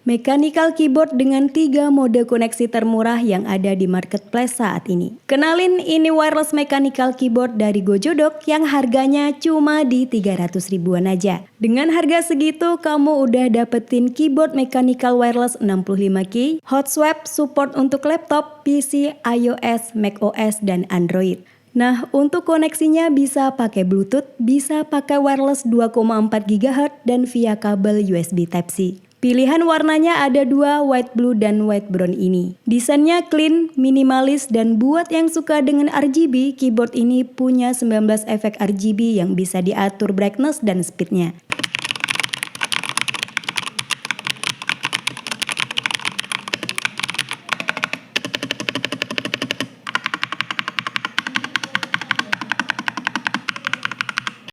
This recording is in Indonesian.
Mechanical keyboard dengan 3 mode koneksi termurah yang ada di marketplace saat ini. Kenalin, ini wireless mechanical keyboard dari Gojodok yang harganya cuma di 300 ribuan aja. Dengan harga segitu, kamu udah dapetin keyboard mechanical wireless 65 key, hot swap, support untuk laptop, PC, iOS, macOS, dan Android. Nah, untuk koneksinya bisa pakai Bluetooth, bisa pakai wireless 2,4 GHz, dan via kabel USB Type-C. Pilihan warnanya ada 2, white blue dan white brown ini. Desainnya clean, minimalis, dan buat yang suka dengan RGB, keyboard ini punya 19 efek RGB yang bisa diatur brightness dan speednya.